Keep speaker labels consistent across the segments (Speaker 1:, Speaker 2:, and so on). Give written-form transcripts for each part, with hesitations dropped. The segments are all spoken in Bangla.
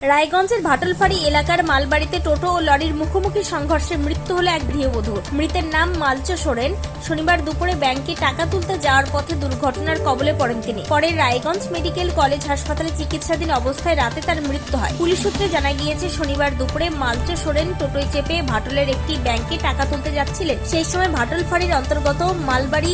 Speaker 1: রায়গঞ্জের ভাটলফাড়ি এলাকার মালবাড়িতে টোটো ও লরির মুখোমুখি সংঘর্ষে মৃত্যু হল এক গৃহবধূর। মৃতের নাম মালচো সোরেন। শনিবার দুপুরে ব্যাংকে টাকা তুলতে যাওয়ার পথে দুর্ঘটনার কবলে পড়েন তিনি। পরে রায়গঞ্জ মেডিকেল কলেজ হাসপাতালে চিকিৎসাধীন অবস্থায় রাতে তার মৃত্যু হয়। পুলিশ সূত্রে জানা গিয়েছে, শনিবার দুপুরে মালচো সোরেন টোটোয় চেপে ভাটলের একটি ব্যাংকে টাকা তুলতে যাচ্ছিলেন। সেই সময় ভাটলফাড়ির অন্তর্গত মালবাড়ি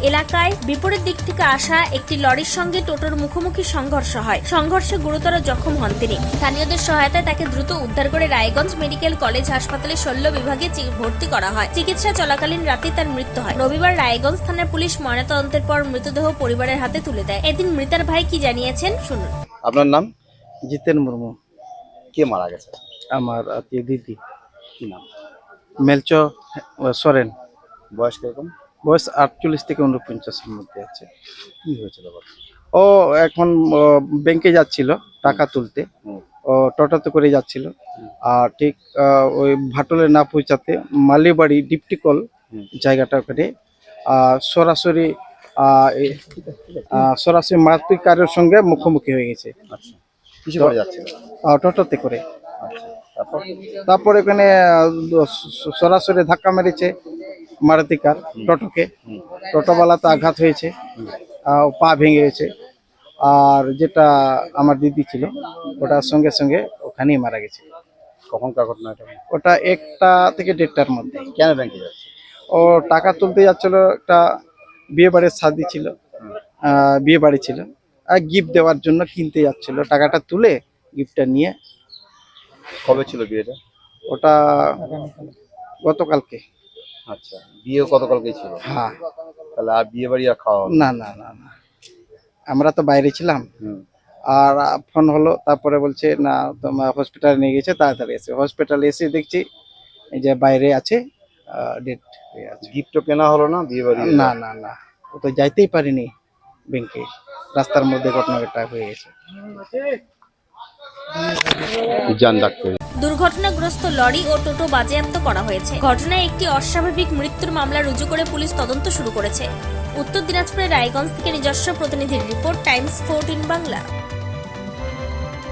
Speaker 1: এলাকায় বিপরীত দিক থেকে আসা একটি লরির সঙ্গে টোটোর মুখোমুখি সংঘর্ষ হয়। সংঘর্ষে গুরুতর জখম হন তিনি। স্থানীয়দের সহায়তায় তাকে দ্রুত উদ্ধার করে রায়গঞ্জ মেডিকেল কলেজ হাসপাতালে শল্য বিভাগে ভর্তি করা হয়। চিকিৎসা চলাকালীন রাতে তার মৃত্যু হয়। রবিবার রায়গঞ্জ থানার পুলিশ ময়নাতদন্তের পর মৃতদেহ পরিবারের হাতে তুলে দেয়। এদিন মৃতার ভাই কি জানিয়েছেন শুনুন।
Speaker 2: আপনার নাম?
Speaker 3: জিতেন মুর্মু।
Speaker 2: কে মারা গেছে?
Speaker 3: আমার আত্মীয় দিদি।
Speaker 2: কি নাম?
Speaker 3: মেলচো সোরেন।
Speaker 2: বয়স কিরকম?
Speaker 3: বয়স 48 থেকে 49-এর মধ্যে আছে।
Speaker 2: কি হয়েছিল?
Speaker 3: ও এখন ব্যাংকে যাচ্ছিল টাকা তুলতে। ও টোটোতে করে যাচ্ছিল, আর ঠিক ওই ভাটলে না পৌঁছাতে মালিবাড়ি ডিপটিকল জায়গাটা ওখানে সরাসরি মারপিট কারের সঙ্গে মুখোমুখি হয়ে গেছে।
Speaker 2: আচ্ছা, কিসে করে যাচ্ছিল?
Speaker 3: টোটোতে করে।
Speaker 2: আচ্ছা, তারপর?
Speaker 3: তারপর এখানে সরাসরি ধাক্কা মেরেছে মারুতি কার টোটোকে। টোটোওয়ালাতে আঘাত হয়েছে, পা ভেঙে গেছে। আর যেটা আমার দিদি ছিল ওটার সঙ্গে সঙ্গে ওখানেই মারা গেছে।
Speaker 2: কখনকার ঘটনা এটা?
Speaker 3: ওটা 1টা থেকে 1:30টার মধ্যে।
Speaker 2: কেন ব্যাংকে যাচ্ছে?
Speaker 3: ও টাকা তুলতে যাচ্ছিল, একটা বিয়ে বাড়ির শাদী ছিল, বিয়ে বাড়ি ছিল, আর গিফট দেওয়ার জন্য কিনতে যাচ্ছিল। টাকাটা তুলে গিফটটা নিয়ে।
Speaker 2: কবে ছিল বিয়েটা?
Speaker 3: ওটা গতকালকে।
Speaker 2: আচ্ছা, বিয়ে গতকালকে ছিল?
Speaker 3: হ্যাঁ।
Speaker 2: তাহলে আর বিয়ে বাড়ি আর খাওয়া?
Speaker 3: না না না না, আমরা তো বাইরে ছিলাম। আর ফোন হলো, তারপরে বলছে না তোমার হসপিটালে নিয়ে গেছে, তাড়াতাড়ি এসে। হসপিটালে এসে দেখছি এই যে বাইরে আছে, ডেট হয়ে আছে।
Speaker 2: গিফটও কেনা হলো না বিয়ে বাড়ি?
Speaker 3: না না না, ও তো যাইতেই পারিনি ব্যাংকে, রাস্তার মধ্যে ঘটনাটা হয়ে গেছে।
Speaker 2: জান ডাক্তার।
Speaker 1: দুর্ঘটনাগ্রস্ত লরি ও টোটো বাজেয়াপ্ত করা হয়েছে। ঘটনায় একটি অস্বাভাবিক মৃত্যুর মামলা রুজু করে পুলিশ তদন্ত শুরু করেছে। উত্তর দিনাজপুরের রায়গঞ্জ থেকে নিজস্ব প্রতিনিধির রিপোর্ট, টাইমস 14 বাংলা।